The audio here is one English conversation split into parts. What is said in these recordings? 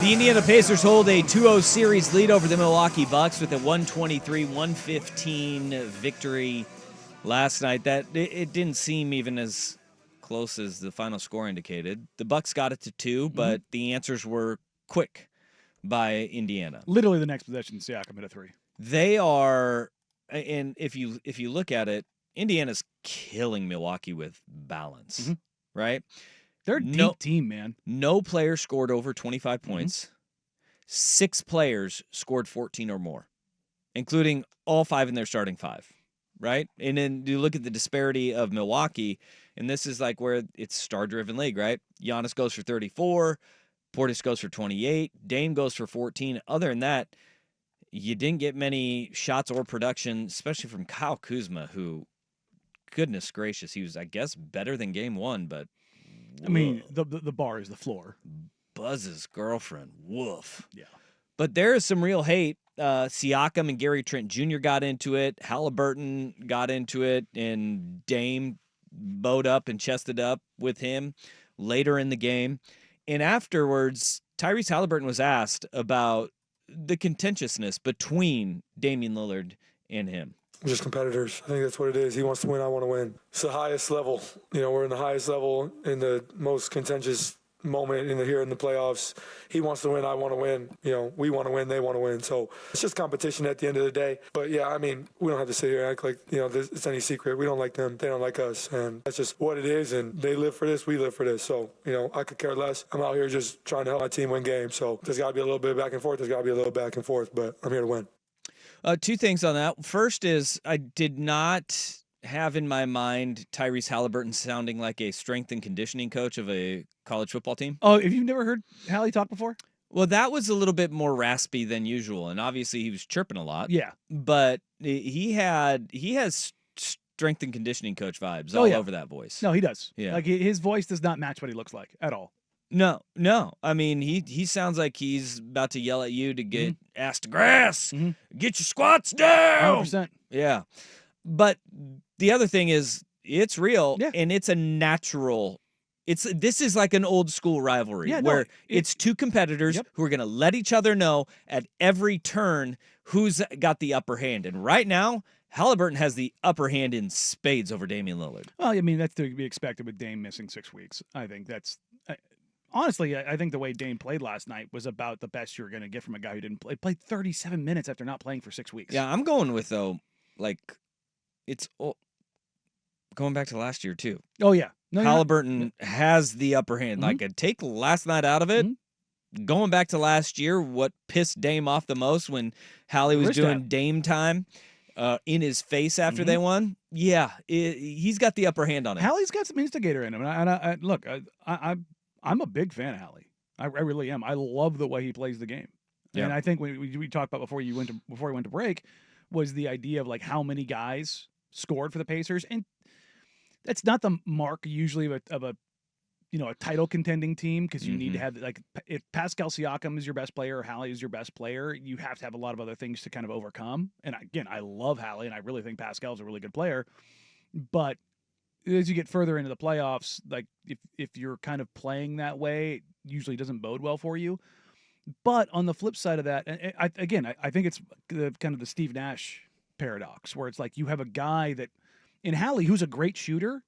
The Indiana Pacers hold a 2-0 series lead over the Milwaukee Bucks with a 123-115 victory last night. That it didn't seem even as close as the final score indicated. The Bucks got it to 2, but the answers were quick by Indiana. Literally the next possession, Siakam hit a 3. They are, and if you look at it, Indiana's killing Milwaukee with balance, right? They're a deep team, man. No player scored over 25 points. 6 players scored 14 or more, including all 5 in their starting 5, right? And then you look at the disparity of Milwaukee, and this is like where it's star-driven league, right? Giannis goes for 34, Portis goes for 28, Dame goes for 14. Other than that, you didn't get many shots or production, especially from Kyle Kuzma, who, goodness gracious, he was, I guess, better than game 1, but I mean, the bar is the floor. Buzz's girlfriend. Woof. Yeah. But there is some real hate. Siakam and Gary Trent Jr. got into it. Haliburton got into it. And Dame bowed up and chested up with him later in the game. And afterwards, Tyrese Haliburton was asked about the contentiousness between Damian Lillard and him. We're just competitors. I think that's what it is. He wants to win. I want to win. It's the highest level. You know, we're in the highest level in the most contentious moment here in the playoffs. He wants to win. I want to win. You know, we want to win. They want to win. So it's just competition at the end of the day. But yeah, I mean, we don't have to sit here and act like, you know, it's any secret. We don't like them. They don't like us. And that's just what it is. And they live for this. We live for this. So, you know, I could care less. I'm out here just trying to help my team win games. So there's got to be a little bit of back and forth. There's got to be a little back and forth. But I'm here to win. 2 things on that. First is I did not have in my mind Tyrese Haliburton sounding like a strength and conditioning coach of a college football team. Oh, have you never heard Hallie talk before? Well, that was a little bit more raspy than usual, and obviously he was chirping a lot. Yeah. But he has strength and conditioning coach vibes all over that voice. No, he does. Yeah. Like his voice does not match what he looks like at all. No. I mean, he sounds like he's about to yell at you to get ass to grass. Get your squats down. 100%. Yeah. But the other thing is it's real and it's a natural. This is like an old school rivalry where it's 2 competitors who are going to let each other know at every turn who's got the upper hand. And right now, Haliburton has the upper hand in spades over Damian Lillard. Well, I mean, that's to be expected with Dame missing 6 weeks. I think that's honestly, I think the way Dame played last night was about the best you were going to get from a guy who didn't play. Played 37 minutes after not playing for 6 weeks. Yeah, I'm going with, though, like, it's going back to last year, too. Oh, yeah. No, Haliburton has the upper hand. Like, take last night out of it. Going back to last year, what pissed Dame off the most when Hallie was doing Dame time in his face after they won? Yeah, he's got the upper hand on it. Hallie's got some instigator in him. And look, I'm a big fan of Hallie. I really am. I love the way he plays the game. Yeah. And I think when we talked about before we went to break was the idea of like how many guys scored for the Pacers, and that's not the mark usually of a title contending team, because you need to have, like, if Pascal Siakam is your best player or Hallie is your best player, you have to have a lot of other things to kind of overcome. And again, I love Hallie and I really think Pascal's a really good player, but as you get further into the playoffs, like if you're kind of playing that way, it usually doesn't bode well for you. But on the flip side of that, I think it's kind of the Steve Nash paradox, where it's like you have a guy that in Hallie who's a great shooter,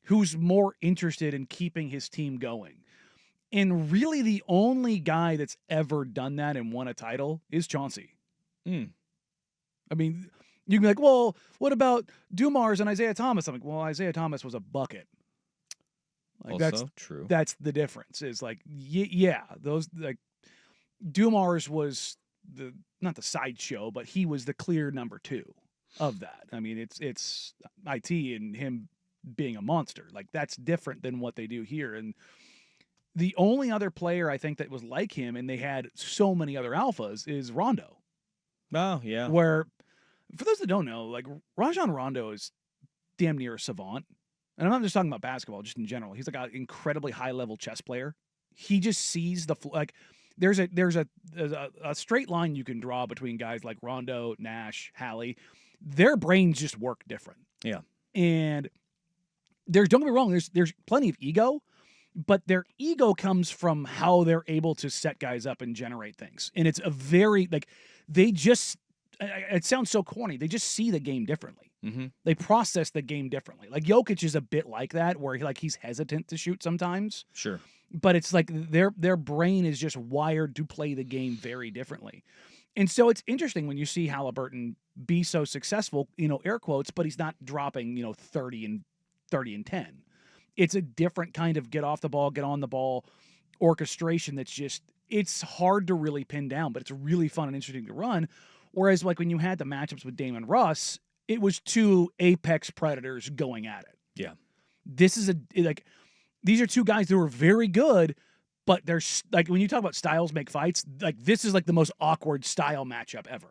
who's more interested in keeping his team going. And really the only guy that's ever done that and won a title is Chauncey. I mean, you can be like, well, what about Dumars and Isaiah Thomas? I'm like, well, Isaiah Thomas was a bucket. Like, also that's true. That's the difference. Is like, those, like, Dumars was not the sideshow, but he was the clear number 2 of that. I mean, it's IT and him being a monster. Like, that's different than what they do here. And the only other player I think that was like him, and they had so many other alphas, is Rondo. Oh, yeah. Where, for those that don't know, like, Rajon Rondo is damn near a savant. And I'm not just talking about basketball, just in general. He's like an incredibly high-level chess player. He just sees the like. There's a straight line you can draw between guys like Rondo, Nash, Hallie. Their brains just work different. Yeah. And don't get me wrong, there's plenty of ego, but their ego comes from how they're able to set guys up and generate things. And it's a very, like, they just, it sounds so corny, they just see the game differently. Mm-hmm. They process the game differently. Like, Jokic is a bit like that, where he's hesitant to shoot sometimes. Sure. But it's like their brain is just wired to play the game very differently. And so it's interesting when you see Haliburton be so successful, air quotes, but he's not dropping, 30 and 10. It's a different kind of get off the ball, get on the ball orchestration that's just, it's hard to really pin down, but it's really fun and interesting to run. Whereas like when you had the matchups with Dame and Russ, it was two apex predators going at it. Yeah. This is these are two guys who are very good, but there's like, when you talk about styles make fights, like this is like the most awkward style matchup ever.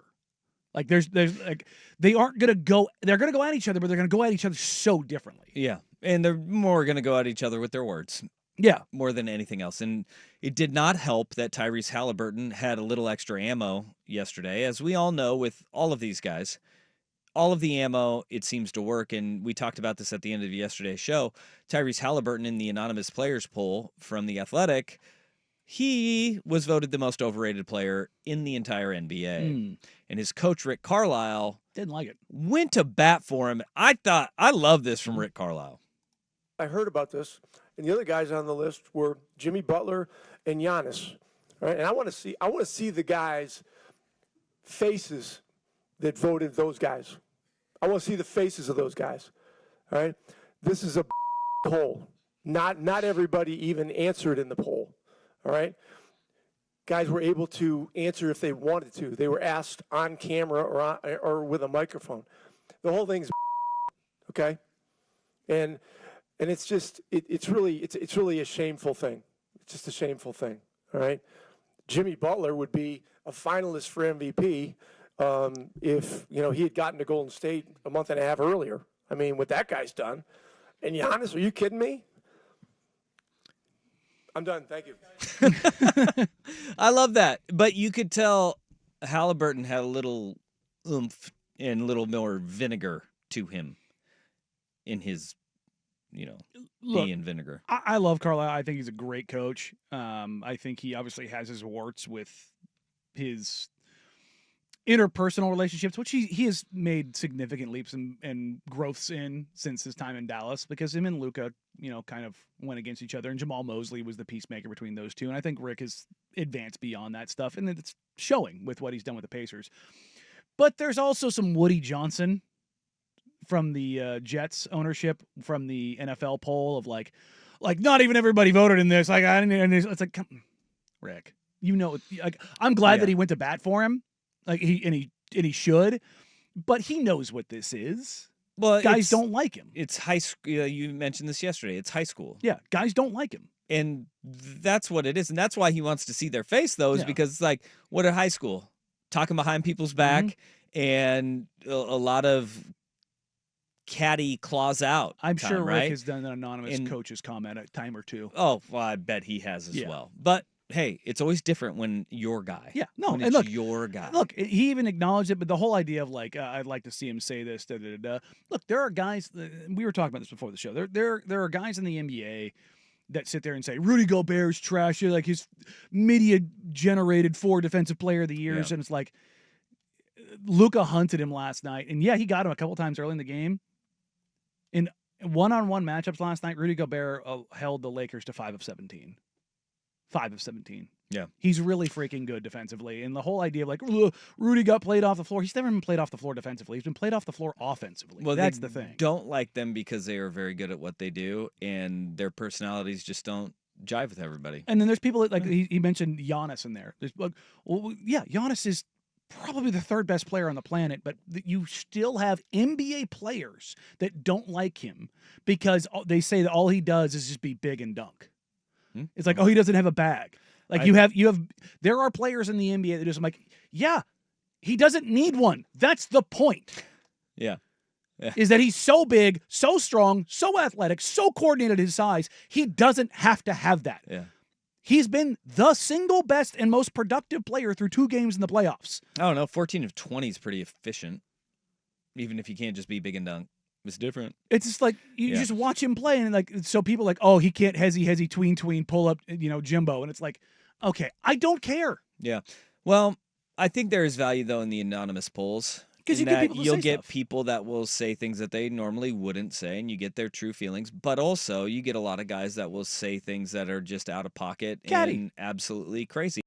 Like there's like, they're going to go at each other, but they're going to go at each other so differently. Yeah. And they're more going to go at each other with their words. Yeah. More than anything else. And it did not help that Tyrese Haliburton had a little extra ammo yesterday. As we all know with all of these guys, all of the ammo, it seems to work. And we talked about this at the end of yesterday's show. Tyrese Haliburton in the anonymous players poll from The Athletic, he was voted the most overrated player in the entire NBA. And his coach, Rick Carlisle, didn't like it. Went to bat for him. I love this from Rick Carlisle. I heard about this, and the other guys on the list were Jimmy Butler and Giannis. All right, and I want to see the guys' faces that voted those guys. I want to see the faces of those guys. All right, this is a poll. Not everybody even answered in the poll. All right, guys were able to answer if they wanted to. They were asked on camera or with a microphone. The whole thing's okay, and it's just it's really a shameful thing. It's just a shameful thing. All right, Jimmy Butler would be a finalist for MVP if he had gotten to Golden State a month and a half earlier. I mean, what that guy's done. And Giannis, are you kidding me? I'm done. Thank you. I love that. But you could tell Haliburton had a little oomph and a little more vinegar to him in his, tea and vinegar. I love Carlisle. I think he's a great coach. I think he obviously has his warts with his interpersonal relationships, which he has made significant leaps and growths in since his time in Dallas, because him and Luka, kind of went against each other, and Jamal Mosley was the peacemaker between those two. And I think Rick has advanced beyond that stuff, and it's showing with what he's done with the Pacers. But there's also some Woody Johnson from the Jets ownership from the NFL poll of like not even everybody voted in this. Like, it's like, come, Rick, like, I'm glad that he went to bat for him. Like he should, but he knows what this is. Well, guys don't like him. It's high school. You mentioned this yesterday. It's high school. Yeah, guys don't like him, and that's what it is, and that's why he wants to see their face, though, is because it's like, what at high school, talking behind people's back, and a lot of catty claws out. I'm time, sure Rick right? has done an anonymous coach's comment a time or two. Oh, well, I bet he has as well. But hey, it's always different when your guy. Yeah, no, when and it's look, your guy. Look, he even acknowledged it, but the whole idea of like, I'd like to see him say this. Da, da, da, da. Look, there are guys. We were talking about this before the show. There are guys in the NBA that sit there and say Rudy Gobert's trash. Like his media generated 4 defensive player of the years, and it's like Luka hunted him last night, and he got him a couple times early in the game. In one-on-one matchups last night, Rudy Gobert held the Lakers to 5 of 17. 5 of 17. Yeah. He's really freaking good defensively. And the whole idea of like, Rudy got played off the floor. He's never been played off the floor defensively. He's been played off the floor offensively. Well, that's the thing. Don't like them because they are very good at what they do, and their personalities just don't jive with everybody. And then there's people that, like, he mentioned Giannis in there. There's, Giannis is probably the 3rd best player on the planet, but you still have NBA players that don't like him because they say that all he does is just be big and dunk. It's like, he doesn't have a bag. Like there are players in the NBA that just, I'm like, he doesn't need one. That's the point. Yeah. Is that he's so big, so strong, so athletic, so coordinated his size. He doesn't have to have that. Yeah. He's been the single best and most productive player through 2 games in the playoffs. I don't know. 14 of 20 is pretty efficient, even if you can't just be big and dunk. It's different. It's just like you Yeah. just watch him play, and like so people are like, oh, he can't hezzy tween pull up, Jimbo, and it's like, okay, I don't care. Yeah. Well, I think there is value though in the anonymous polls. 'Cause you in get that people to you'll say get stuff. people that will say things that they normally wouldn't say, and you get their true feelings. But also, you get a lot of guys that will say things that are just out of pocket Catty. and absolutely crazy.